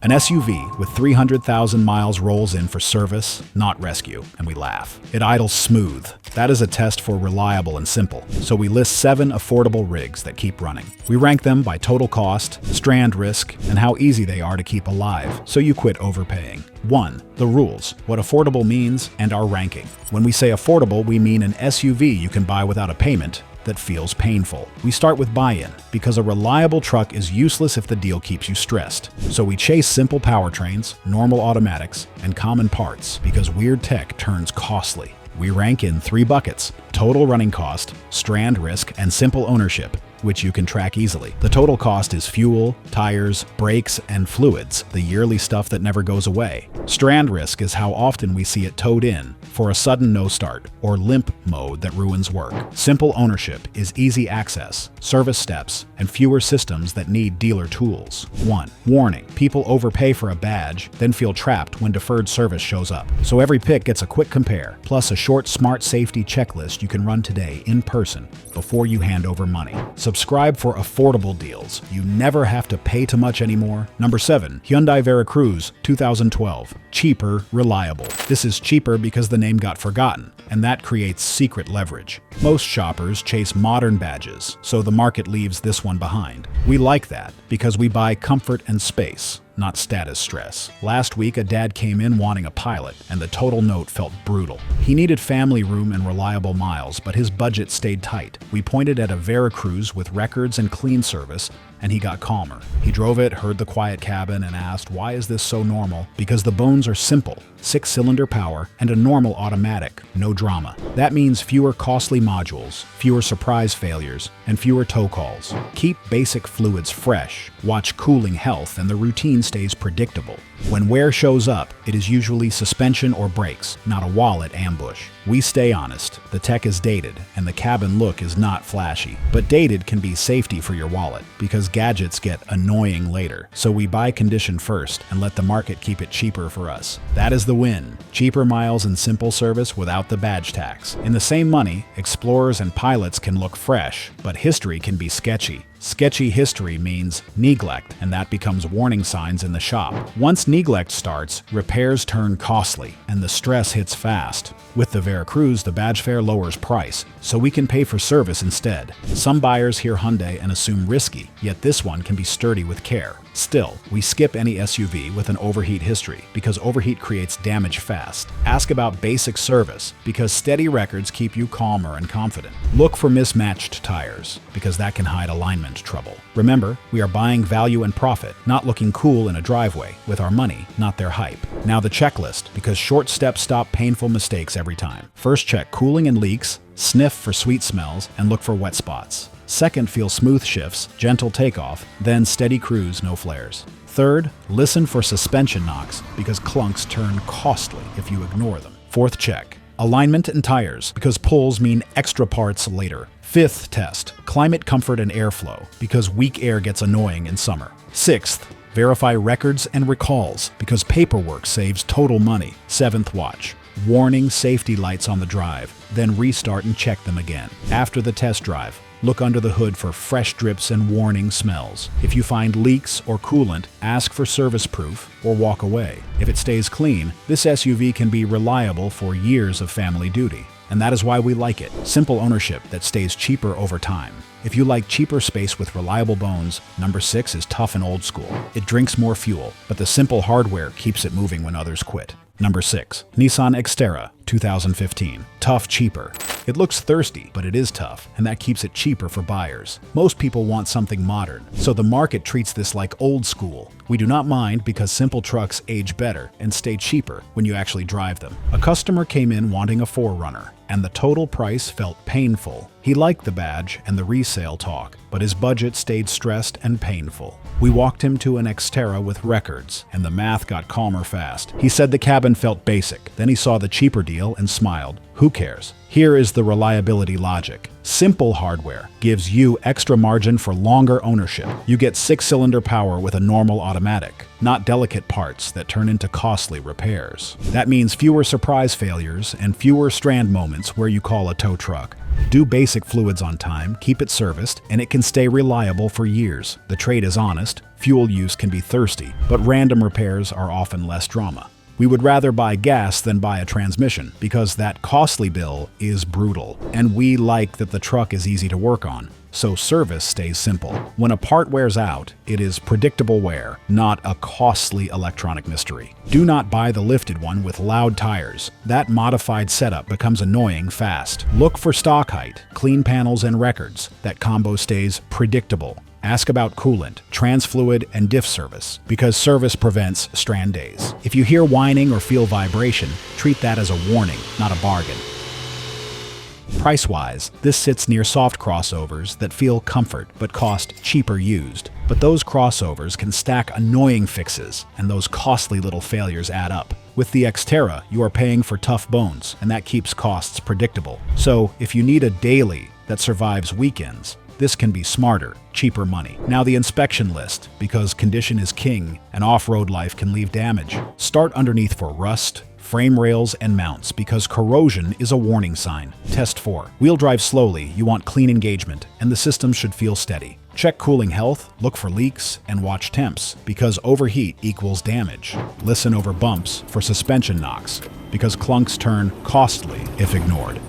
An SUV with 300,000 miles rolls in for service, not rescue, and we laugh. It idles smooth. That is a test for reliable and simple. So we list 7 affordable rigs that keep running. We rank them by total cost, strand risk, and how easy they are to keep alive, so you quit overpaying. 1. The rules, what affordable means, and our ranking. When we say affordable, we mean an SUV you can buy without a payment that feels painful. We start with buy-in, because a reliable truck is useless if the deal keeps you stressed. So we chase simple powertrains, normal automatics, and common parts, because weird tech turns costly. We rank in 3 buckets: total running cost, strand risk, and simple ownership, which you can track easily. The total cost is fuel, tires, brakes, and fluids, the yearly stuff that never goes away. Strand risk is how often we see it towed in for a sudden no start or limp mode that ruins work. Simple ownership is easy access, service steps, and fewer systems that need dealer tools. 1. Warning: people overpay for a badge, then feel trapped when deferred service shows up. So every pick gets a quick compare, plus a short smart safety checklist you can run today in person before you hand over money. Subscribe for affordable deals. You never have to pay too much anymore. Number 7. Hyundai Veracruz, 2012. Cheaper, reliable. This is cheaper because the name got forgotten, and that creates secret leverage. Most shoppers chase modern badges, so the market leaves this one behind. We like that because we buy comfort and space, not status stress. Last week, a dad came in wanting a Pilot, and the total note felt brutal. He needed family room and reliable miles, but his budget stayed tight. We pointed at a Veracruz with records and clean service, and he got calmer. He drove it, heard the quiet cabin, and asked, "Why is this so normal?" Because the bones are simple: 6-cylinder power and a normal automatic, no drama. That means fewer costly modules, fewer surprise failures, and fewer tow calls. Keep basic fluids fresh, watch cooling health, and the routine stays predictable. When wear shows up, it is usually suspension or brakes, not a wallet ambush. We stay honest. The tech is dated, and the cabin look is not flashy. But dated can be safety for your wallet, because gadgets get annoying later. So we buy condition first and let the market keep it cheaper for us. That is the win. Cheaper miles and simple service without the badge tax. In the same money, Explorers and Pilots can look fresh, but history can be sketchy. Sketchy history means neglect, and that becomes warning signs in the shop. Once neglect starts, repairs turn costly, and the stress hits fast. With the Veracruz, the badge fare lowers price, so we can pay for service instead. Some buyers hear Hyundai and assume risky, yet this one can be sturdy with care. Still, we skip any SUV with an overheat history, because overheat creates damage fast. Ask about basic service, because steady records keep you calmer and confident. Look for mismatched tires, because that can hide alignment trouble. Remember, we are buying value and profit, not looking cool in a driveway, with our money, not their hype. Now the checklist, because short steps stop painful mistakes every time. First, check cooling and leaks, sniff for sweet smells, and look for wet spots. Second, feel smooth shifts, gentle takeoff, then steady cruise, no flares. Third, listen for suspension knocks, because clunks turn costly if you ignore them. Fourth, check alignment and tires, because pulls mean extra parts later. Fifth, test climate comfort and airflow, because weak air gets annoying in summer. Sixth, verify records and recalls, because paperwork saves total money. Seventh, watch warning safety lights on the drive, then restart and check them again. After the test drive, look under the hood for fresh drips and warning smells. If you find leaks or coolant, ask for service proof or walk away. If it stays clean, this SUV can be reliable for years of family duty. And that is why we like it. Simple ownership that stays cheaper over time. If you like cheaper space with reliable bones, number 6 is tough and old school. It drinks more fuel, but the simple hardware keeps it moving when others quit. Number 6. Nissan Xterra, 2015. Tough, cheaper. It looks thirsty, but it is tough, and that keeps it cheaper for buyers. Most people want something modern, so the market treats this like old school. We do not mind because simple trucks age better and stay cheaper when you actually drive them. A customer came in wanting a 4Runner, and the total price felt painful. He liked the badge and the resale talk, but his budget stayed stressed and painful. We walked him to an Xterra with records, and the math got calmer fast. He said the cabin felt basic. Then he saw the cheaper deal and smiled. Who cares? Here is the reliability logic. Simple hardware gives you extra margin for longer ownership. You get 6-cylinder power with a normal automatic, not delicate parts that turn into costly repairs. That means fewer surprise failures and fewer strand moments where you call a tow truck. Do basic fluids on time, keep it serviced, and it can stay reliable for years. The trade is honest, fuel use can be thirsty, but random repairs are often less drama. We would rather buy gas than buy a transmission because that costly bill is brutal, and we like that the truck is easy to work on. So service stays simple. When a part wears out, it is predictable wear, not a costly electronic mystery. Do not buy the lifted one with loud tires. That modified setup becomes annoying fast. Look for stock height, clean panels and records. That combo stays predictable. Ask about coolant, trans fluid, and diff service, because service prevents strand days. If you hear whining or feel vibration, treat that as a warning, not a bargain. Price-wise, this sits near soft crossovers that feel comfort but cost cheaper used. But those crossovers can stack annoying fixes, and those costly little failures add up. With the Xterra, you are paying for tough bones, and that keeps costs predictable. So, if you need a daily that survives weekends, this can be smarter, cheaper money. Now the inspection list, because condition is king and off-road life can leave damage. Start underneath for rust, frame rails, and mounts, because corrosion is a warning sign. Test for wheel drive slowly, you want clean engagement, and the system should feel steady. Check cooling health, look for leaks, and watch temps, because overheat equals damage. Listen over bumps for suspension knocks, because clunks turn costly if ignored.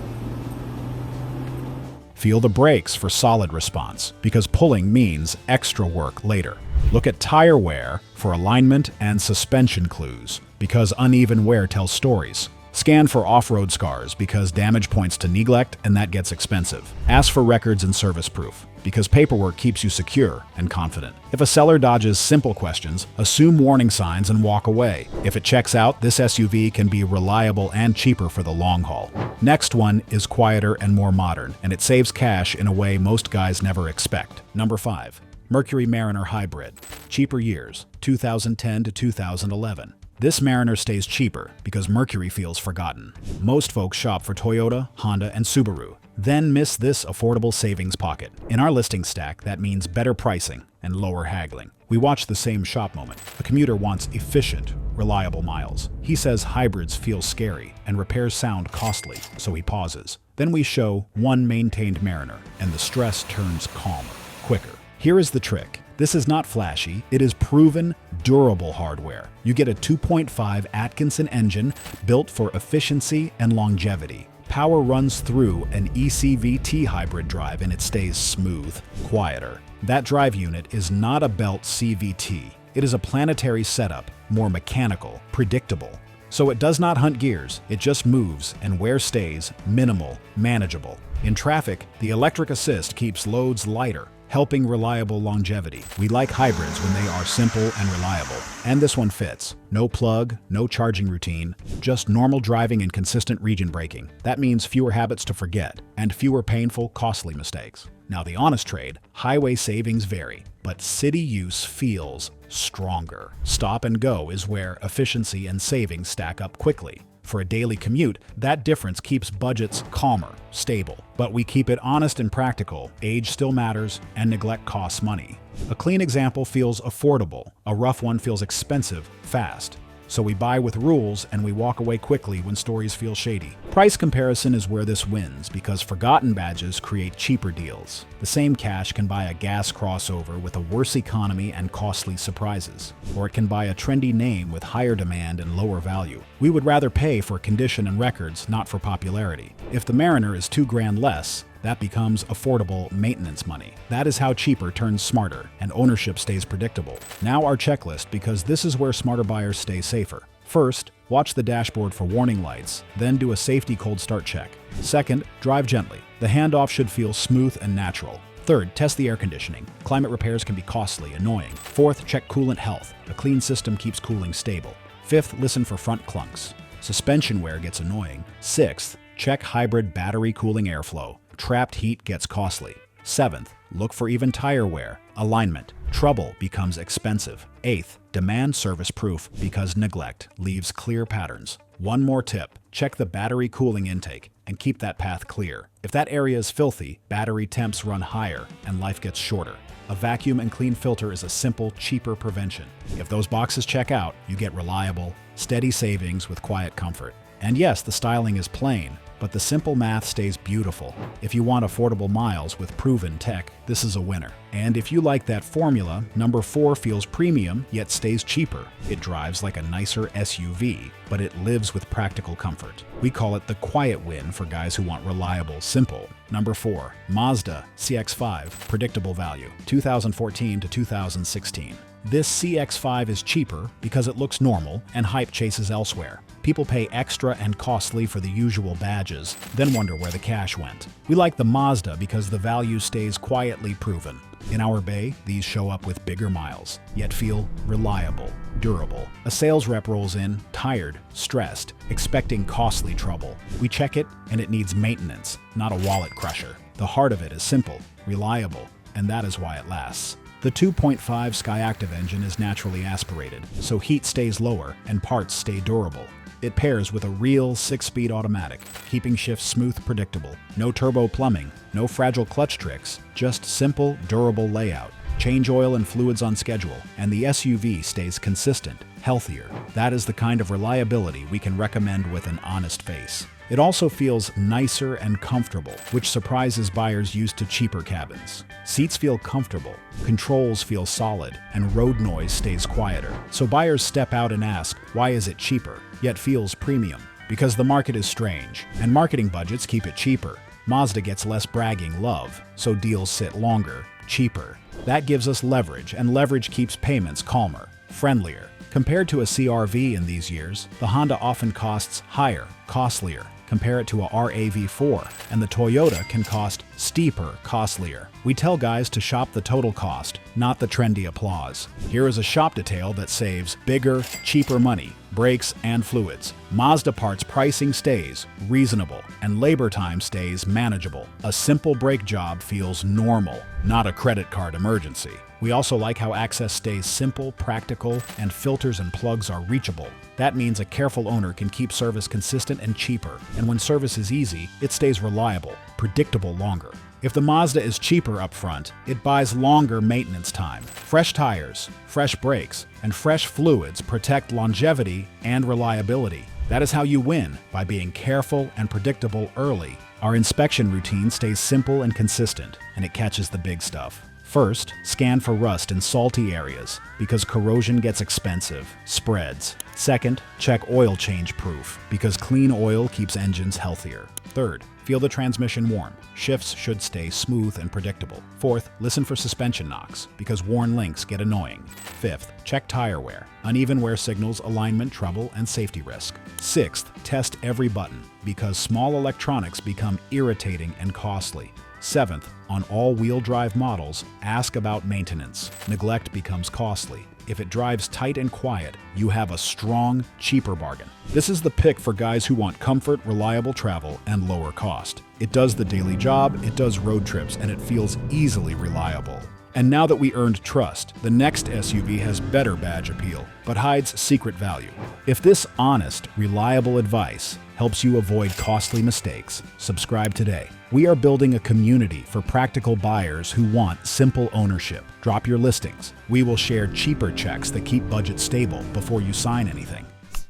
Feel the brakes for solid response, because pulling means extra work later. Look at tire wear for alignment and suspension clues, because uneven wear tells stories. Scan for off-road scars, because damage points to neglect and that gets expensive. Ask for records and service proof, because paperwork keeps you secure and confident. If a seller dodges simple questions, assume warning signs and walk away. If it checks out, this SUV can be reliable and cheaper for the long haul. Next one is quieter and more modern, and it saves cash in a way most guys never expect. Number 5. Mercury Mariner Hybrid. Cheaper years, 2010 to 2011. This Mariner stays cheaper because Mercury feels forgotten. Most folks shop for Toyota, Honda, and Subaru, then miss this affordable savings pocket. In our listing stack, that means better pricing and lower haggling. We watch the same shop moment. A commuter wants efficient, reliable miles. He says hybrids feel scary and repairs sound costly, so he pauses. Then we show one maintained Mariner, and the stress turns calmer, quicker. Here is the trick. This is not flashy, it is proven, durable hardware. You get a 2.5 Atkinson engine built for efficiency and longevity. Power runs through an ECVT hybrid drive and it stays smooth, quieter. That drive unit is not a belt CVT. It is a planetary setup, more mechanical, predictable. So it does not hunt gears, it just moves, and wear stays minimal, manageable. In traffic, the electric assist keeps loads lighter, helping reliable longevity. We like hybrids when they are simple and reliable. And this one fits. No plug, no charging routine, just normal driving and consistent region braking. That means fewer habits to forget, and fewer painful, costly mistakes. Now the honest trade, highway savings vary, but city use feels stronger. Stop and go is where efficiency and savings stack up quickly. For a daily commute, that difference keeps budgets calmer, stable. But we keep it honest and practical. Age still matters, and neglect costs money. A clean example feels affordable. A rough one feels expensive, fast. So we buy with rules and we walk away quickly when stories feel shady. Price comparison is where this wins because forgotten badges create cheaper deals. The same cash can buy a gas crossover with a worse economy and costly surprises. Or it can buy a trendy name with higher demand and lower value. We would rather pay for condition and records, not for popularity. If the Mariner is $2,000 less, that becomes affordable maintenance money. That is how cheaper turns smarter, and ownership stays predictable. Now our checklist, because this is where smarter buyers stay safer. First, watch the dashboard for warning lights, then do a safety cold start check. Second, drive gently. The handoff should feel smooth and natural. Third, test the air conditioning. Climate repairs can be costly, annoying. Fourth, check coolant health. A clean system keeps cooling stable. Fifth, listen for front clunks. Suspension wear gets annoying. Sixth, check hybrid battery cooling airflow. Trapped heat gets costly. Seventh, look for even tire wear, alignment. Trouble becomes expensive. Eighth, demand service proof because neglect leaves clear patterns. One more tip, check the battery cooling intake and keep that path clear. If that area is filthy, battery temps run higher and life gets shorter. A vacuum and clean filter is a simple, cheaper prevention. If those boxes check out, you get reliable, steady savings with quiet comfort. And yes, the styling is plain, But the simple math stays beautiful. If you want affordable miles with proven tech, this is a winner. And if you like that formula, number 4 feels premium yet stays cheaper. It drives like a nicer SUV, but it lives with practical comfort. We call it the quiet win for guys who want reliable, simple. Number 4, Mazda CX-5, predictable value, 2014 to 2016. This CX-5 is cheaper because it looks normal and hype chases elsewhere. People pay extra and costly for the usual badges, then wonder where the cash went. We like the Mazda because the value stays quietly proven. In our bay, these show up with bigger miles, yet feel reliable, durable. A sales rep rolls in, tired, stressed, expecting costly trouble. We check it, and it needs maintenance, not a wallet crusher. The heart of it is simple, reliable, and that is why it lasts. The 2.5 Skyactiv engine is naturally aspirated, so heat stays lower and parts stay durable. It pairs with a real 6-speed automatic, keeping shifts smooth, predictable. No turbo plumbing, no fragile clutch tricks, just simple, durable layout. Change oil and fluids on schedule, and the SUV stays consistent, healthier. That is the kind of reliability we can recommend with an honest face. It also feels nicer and comfortable, which surprises buyers used to cheaper cabins. Seats feel comfortable, controls feel solid, and road noise stays quieter. So buyers step out and ask, why is it cheaper, yet feels premium? Because the market is strange, and marketing budgets keep it cheaper. Mazda gets less bragging love, so deals sit longer, cheaper. That gives us leverage, and leverage keeps payments calmer, friendlier. Compared to a CR-V in these years, the Honda often costs higher, costlier. Compare it to a RAV4, and the Toyota can cost steeper, costlier. We tell guys to shop the total cost, not the trendy applause. Here is a shop detail that saves bigger, cheaper money, brakes and fluids. Mazda parts pricing stays reasonable, and labor time stays manageable. A simple brake job feels normal, not a credit card emergency. We also like how access stays simple, practical, and filters and plugs are reachable. That means a careful owner can keep service consistent and cheaper, and when service is easy, it stays reliable, predictable longer. If the Mazda is cheaper up front, it buys longer maintenance time. Fresh tires, fresh brakes, and fresh fluids protect longevity and reliability. That is how you win, by being careful and predictable early. Our inspection routine stays simple and consistent, and it catches the big stuff. First, scan for rust in salty areas, because corrosion gets expensive, spreads. Second, check oil change proof, because clean oil keeps engines healthier. Third, feel the transmission warm. Shifts should stay smooth and predictable. Fourth, listen for suspension knocks, because worn links get annoying. Fifth, check tire wear. Uneven wear signals alignment trouble and safety risk. Sixth, test every button, because small electronics become irritating and costly. Seventh, on all-wheel drive models, ask about maintenance. Neglect becomes costly. If it drives tight and quiet, you have a strong, cheaper bargain. This is the pick for guys who want comfort, reliable travel, and lower cost. It does the daily job, it does road trips, and it feels easily reliable. And now that we earned trust, the next SUV has better badge appeal, but hides secret value. If this honest, reliable advice helps you avoid costly mistakes, subscribe today. We are building a community for practical buyers who want simple ownership. Drop your listings. We will share cheaper checks that keep budgets stable before you sign anything.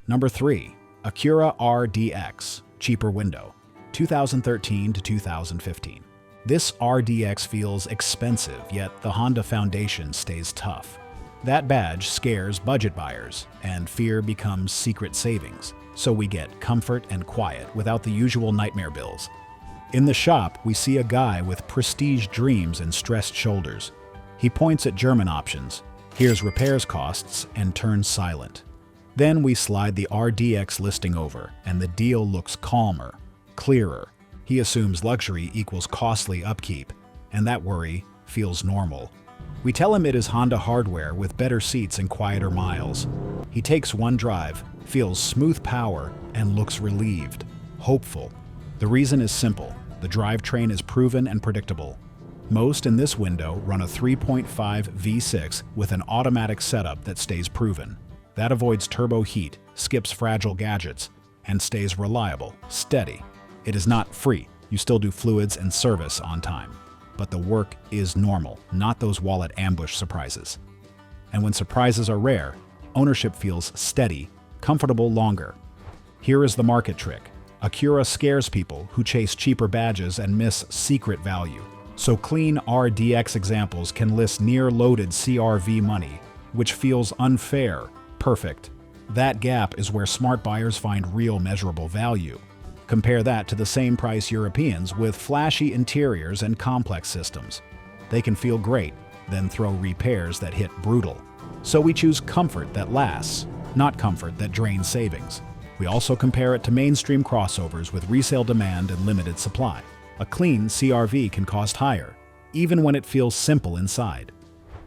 Number 3, Acura RDX, cheaper window, 2013 to 2015. This RDX feels expensive, yet the Honda foundation stays tough. That badge scares budget buyers, and fear becomes secret savings, so we get comfort and quiet without the usual nightmare bills. In the shop, we see a guy with prestige dreams and stressed shoulders. He points at German options, hears repairs costs, and turns silent. Then we slide the RDX listing over, and the deal looks calmer, clearer. He assumes luxury equals costly upkeep, and that worry feels normal. We tell him it is Honda hardware with better seats and quieter miles. He takes one drive, feels smooth power, and looks relieved, hopeful. The reason is simple. The drivetrain is proven and predictable. Most in this window run a 3.5 V6 with an automatic setup that stays proven. That avoids turbo heat, skips fragile gadgets, and stays reliable, steady. It is not free. You still do fluids and service on time. But the work is normal, not those wallet ambush surprises. And when surprises are rare, ownership feels steady, comfortable longer. Here is the market trick. Acura scares people who chase cheaper badges and miss secret value. So clean RDX examples can list near-loaded CRV money, which feels unfair, perfect. That gap is where smart buyers find real measurable value. Compare that to the same price Europeans with flashy interiors and complex systems. They can feel great, then throw repairs that hit brutal. So we choose comfort that lasts, not comfort that drains savings. We also compare it to mainstream crossovers with resale demand and limited supply. A clean CRV can cost higher, even when it feels simple inside.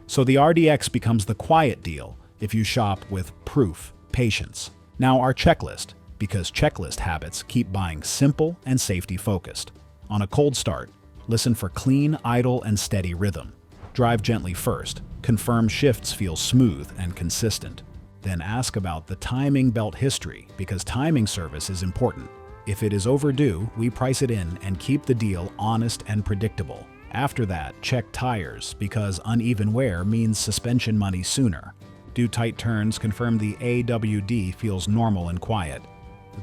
So the RDX becomes the quiet deal if you shop with proof, patience. Now our checklist, because checklist habits keep buying simple and safety-focused. On a cold start, listen for clean, idle, and steady rhythm. Drive gently first. Confirm shifts feel smooth and consistent. Then ask about the timing belt history, because timing service is important. If it is overdue, we price it in and keep the deal honest and predictable. After that, check tires, because uneven wear means suspension money sooner. Do tight turns, confirm the AWD feels normal and quiet.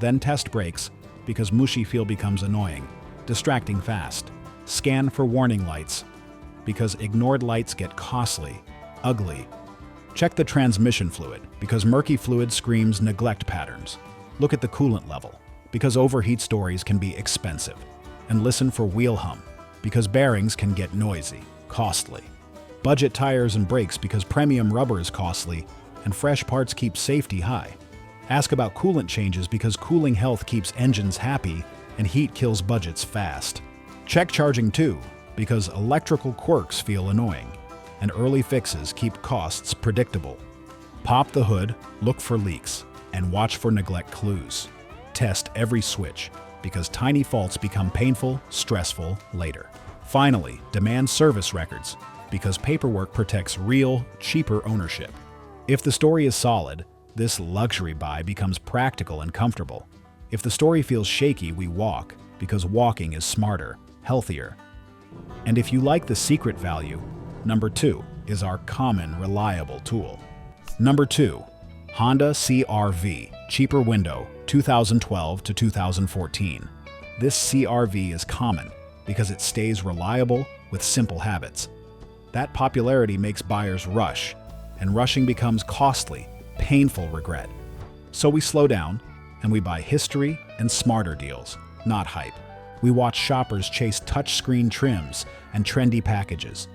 Then test brakes, because mushy feel becomes annoying, distracting fast. Scan for warning lights, because ignored lights get costly, ugly. Check the transmission fluid, because murky fluid screams neglect patterns. Look at the coolant level, because overheat stories can be expensive. And listen for wheel hum, because bearings can get noisy, costly. Budget tires and brakes, because premium rubber is costly, and fresh parts keep safety high. Ask about coolant changes, because cooling health keeps engines happy, and heat kills budgets fast. Check charging too, because electrical quirks feel annoying, and early fixes keep costs predictable. Pop the hood, look for leaks, and watch for neglect clues. Test every switch, because tiny faults become painful, stressful later. Finally, demand service records, because paperwork protects real, cheaper ownership. If the story is solid, this luxury buy becomes practical and comfortable. If the story feels shaky, we walk, because walking is smarter, healthier. And if you like the secret value, number 2 is our common, reliable tool. Number 2, Honda CR-V, cheaper window, 2012 to 2014. This CR-V is common because it stays reliable with simple habits. That popularity makes buyers rush, and rushing becomes costly, painful regret. So we slow down, and we buy history and smarter deals, not hype. We watch shoppers chase touchscreen trims and trendy packages.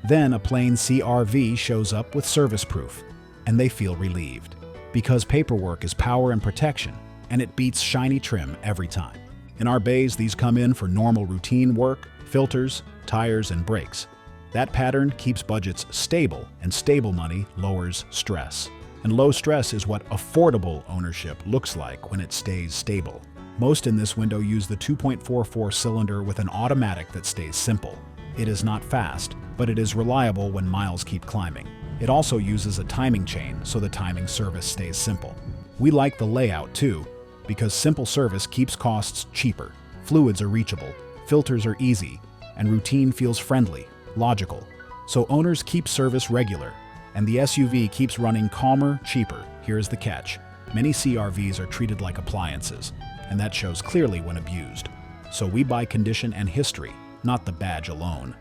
Then a plain CR-V shows up with service proof, and they feel relieved. Because paperwork is power and protection, and it beats shiny trim every time. In our bays, these come in for normal routine work, filters, tires, and brakes. That pattern keeps budgets stable, and stable money lowers stress. And low stress is what affordable ownership looks like when it stays stable. Most in this window use the 2.44 cylinder with an automatic that stays simple. It is not fast, but it is reliable when miles keep climbing. It also uses a timing chain, so the timing service stays simple. We like the layout too, because simple service keeps costs cheaper, fluids are reachable, filters are easy, and routine feels friendly, logical. So owners keep service regular, and the SUV keeps running calmer, cheaper. Here's the catch. Many CR-Vs are treated like appliances, and that shows clearly when abused. So we buy condition and history, not the badge alone.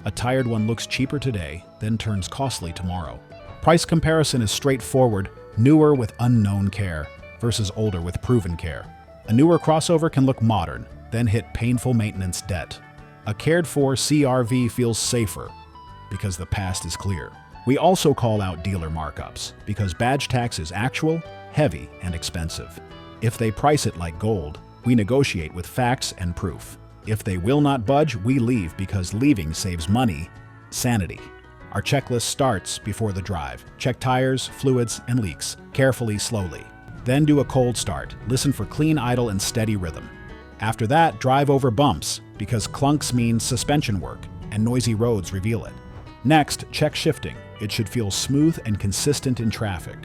A tired one looks cheaper today, then turns costly tomorrow. Price comparison is straightforward, newer with unknown care versus older with proven care. A newer crossover can look modern, then hit painful maintenance debt. A cared-for CR-V feels safer because the past is clear. We also call out dealer markups because badge tax is actual, heavy, and expensive. If they price it like gold, we negotiate with facts and proof. If they will not budge, we leave because leaving saves money, sanity. Our checklist starts before the drive. Check tires, fluids, and leaks, carefully, slowly. Then do a cold start. Listen for clean idle and steady rhythm. After that, drive over bumps, because clunks mean suspension work, and noisy roads reveal it. Next, check shifting. It should feel smooth and consistent in traffic.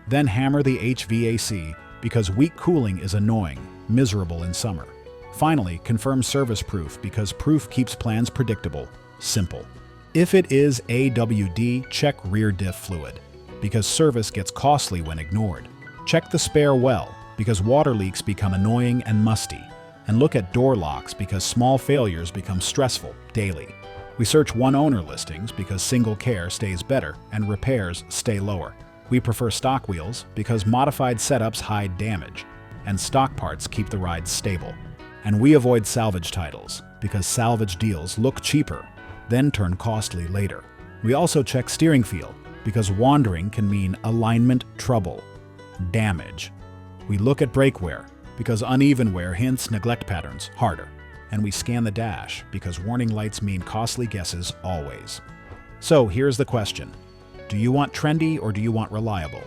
Then hammer the HVAC, because weak cooling is annoying, miserable in summer. Finally, confirm service proof, because proof keeps plans predictable, simple. If it is AWD, check rear diff fluid, because service gets costly when ignored. Check the spare well, because water leaks become annoying and musty. and look at door locks because small failures become stressful daily. We search one-owner listings because single care stays better and repairs stay lower. We prefer stock wheels because modified setups hide damage, and stock parts keep the ride stable. And we avoid salvage titles because salvage deals look cheaper, then turn costly later. We also check steering feel because wandering can mean alignment trouble, damage. We look at brake wear because uneven wear hints neglect patterns harder. And we scan the dash because warning lights mean costly guesses always. So here's the question. Do you want trendy or do you want reliable?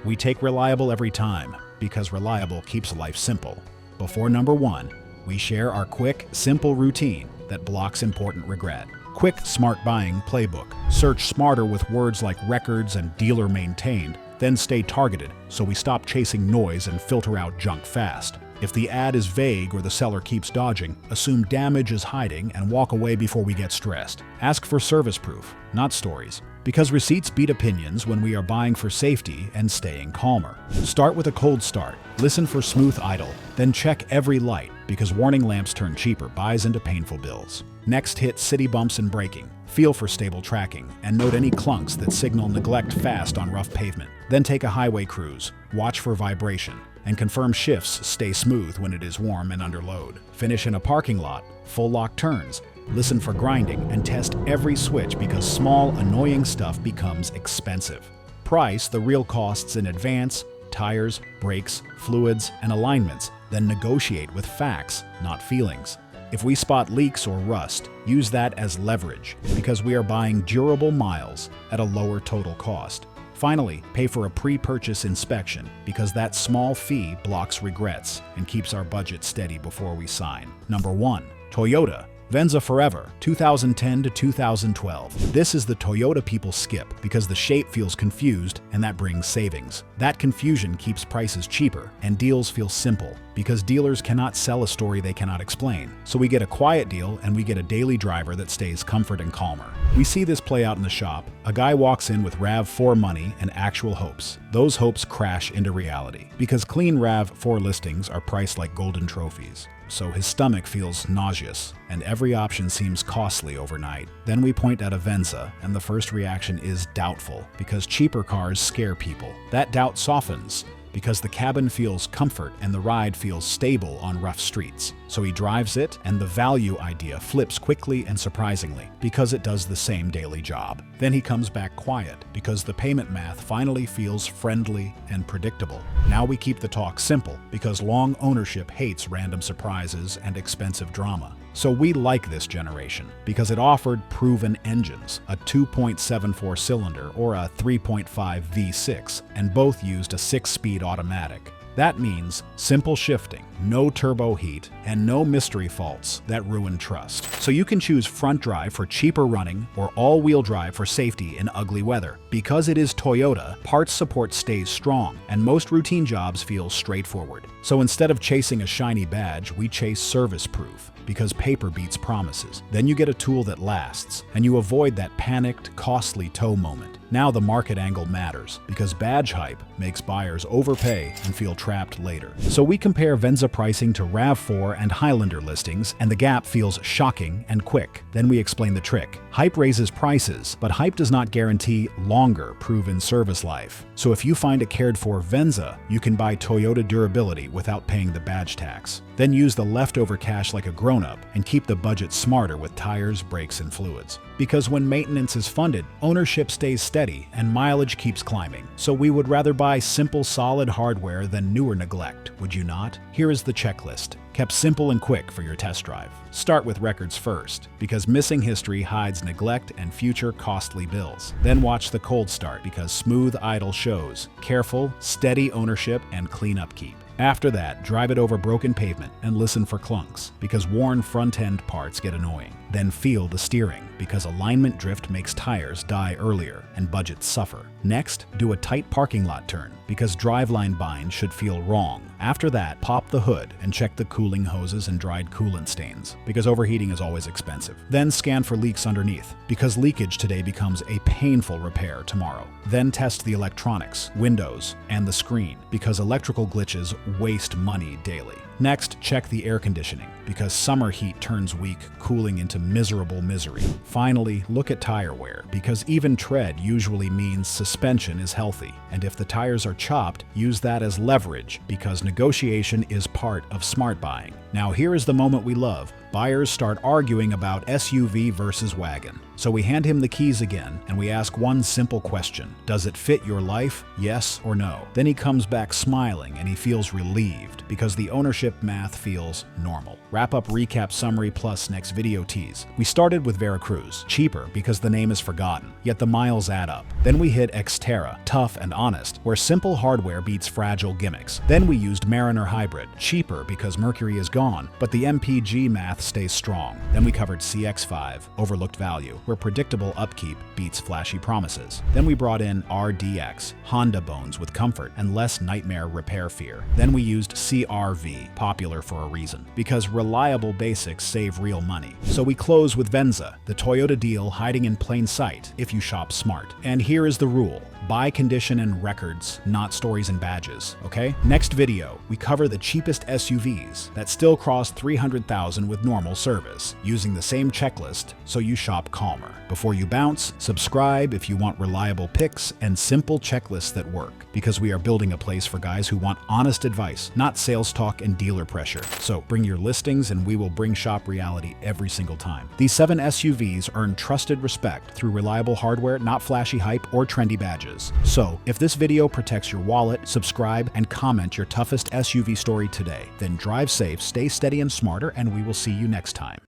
We take reliable every time because reliable keeps life simple. Before number 1, we share our quick, simple routine that blocks important regret. Quick, smart buying playbook. Search smarter with words like records and dealer maintained, then stay targeted so we stop chasing noise and filter out junk fast. If the ad is vague or the seller keeps dodging, assume damage is hiding and walk away before we get stressed. Ask for service proof, not stories, because receipts beat opinions when we are buying for safety and staying calmer. Start with a cold start, listen for smooth idle, then check every light because warning lamps turn cheaper buys into painful bills. Next, hit city bumps and braking. Feel for stable tracking and note any clunks that signal neglect fast on rough pavement. Then take a highway cruise, watch for vibration, and confirm shifts stay smooth when it is warm and under load. Finish in a parking lot, full lock turns, listen for grinding, and test every switch because small, annoying stuff becomes expensive. Price the real costs in advance, tires, brakes, fluids, and alignments, then negotiate with facts, not feelings. If we spot leaks or rust, use that as leverage because we are buying durable miles at a lower total cost. Finally, pay for a pre-purchase inspection because that small fee blocks regrets and keeps our budget steady before we sign. Number 1. Toyota Venza Forever, 2010 to 2012. This is the Toyota people skip because the shape feels confused and that brings savings. That confusion keeps prices cheaper and deals feel simple because dealers cannot sell a story they cannot explain. So we get a quiet deal and we get a daily driver that stays comfort and calmer. We see this play out in the shop. A guy walks in with RAV4 money and actual hopes. Those hopes crash into reality because clean RAV4 listings are priced like golden trophies. So his stomach feels nauseous, and every option seems costly overnight. Then we point at a Venza, and the first reaction is doubtful, because cheaper cars scare people. That doubt softens, because the cabin feels comfort and the ride feels stable on rough streets. So he drives it, and the value idea flips quickly and surprisingly, because it does the same daily job. Then he comes back quiet, because the payment math finally feels friendly and predictable. Now we keep the talk simple, because long ownership hates random surprises and expensive drama. So we like this generation because it offered proven engines, a 2.74 cylinder or a 3.5 V6, and both used a 6-speed automatic. That means simple shifting, no turbo heat, and no mystery faults that ruin trust. So you can choose front drive for cheaper running or all-wheel drive for safety in ugly weather. Because it is Toyota, parts support stays strong, and most routine jobs feel straightforward. So instead of chasing a shiny badge, we chase service proof, because paper beats promises. Then you get a tool that lasts, and you avoid that panicked, costly tow moment. Now the market angle matters, because badge hype makes buyers overpay and feel trapped later. So we compare Venza pricing to RAV4 and Highlander listings, and the gap feels shocking and quick. Then we explain the trick. Hype raises prices, but hype does not guarantee longer proven service life. So if you find a cared-for Venza, you can buy Toyota durability without paying the badge tax. Then use the leftover cash like a grown-up and keep the budget smarter with tires, brakes, and fluids. Because when maintenance is funded, ownership stays steady and mileage keeps climbing. So we would rather buy simple, solid hardware than newer neglect, would you not? Here is the checklist, kept simple and quick for your test drive. Start with records first, because missing history hides neglect and future costly bills. Then watch the cold start, because smooth idle shows careful, steady ownership and clean upkeep. After that, drive it over broken pavement and listen for clunks, because worn front-end parts get annoying. Then feel the steering, because alignment drift makes tires die earlier and budgets suffer. Next, do a tight parking lot turn, because driveline bind should feel wrong. After that, pop the hood and check the cooling hoses and dried coolant stains, because overheating is always expensive. Then scan for leaks underneath, because leakage today becomes a painful repair tomorrow. Then test the electronics, windows, and the screen, because electrical glitches waste money daily. Next, check the air conditioning, because summer heat turns weak, cooling into miserable misery. Finally, look at tire wear, because even tread usually means suspension is healthy. And if the tires are chopped, use that as leverage, because negotiation is part of smart buying. Now here is the moment we love. Buyers start arguing about SUV versus wagon. So we hand him the keys again, and we ask one simple question. Does it fit your life? Yes or no? Then he comes back smiling, and he feels relieved, because the ownership math feels normal. Wrap up, recap, summary, plus next video tease. We started with Veracruz, cheaper because the name is forgotten, yet the miles add up. Then we hit Xterra, tough and honest, where simple hardware beats fragile gimmicks. Then we used Mariner Hybrid, cheaper because Mercury is gone, but the MPG math stays strong. Then we covered CX-5, overlooked value, where predictable upkeep beats flashy promises. Then we brought in RDX, Honda bones with comfort and less nightmare repair fear. Then we used CRV, popular for a reason, because reliable basics save real money. So we close with Venza, the Toyota deal hiding in plain sight if you shop smart. And here is the rule. Buy condition and records, not stories and badges, okay? Next video, we cover the cheapest SUVs that still cross 300,000 with normal service, using the same checklist so you shop calmer. Before you bounce, subscribe if you want reliable picks and simple checklists that work, because we are building a place for guys who want honest advice, not sales talk and dealer pressure. So bring your listings and we will bring shop reality every single time. These 7 SUVs earn trusted respect through reliable hardware, not flashy hype or trendy badges. So, if this video protects your wallet, subscribe and comment your toughest SUV story today. Then drive safe, stay steady and smarter, and we will see you next time.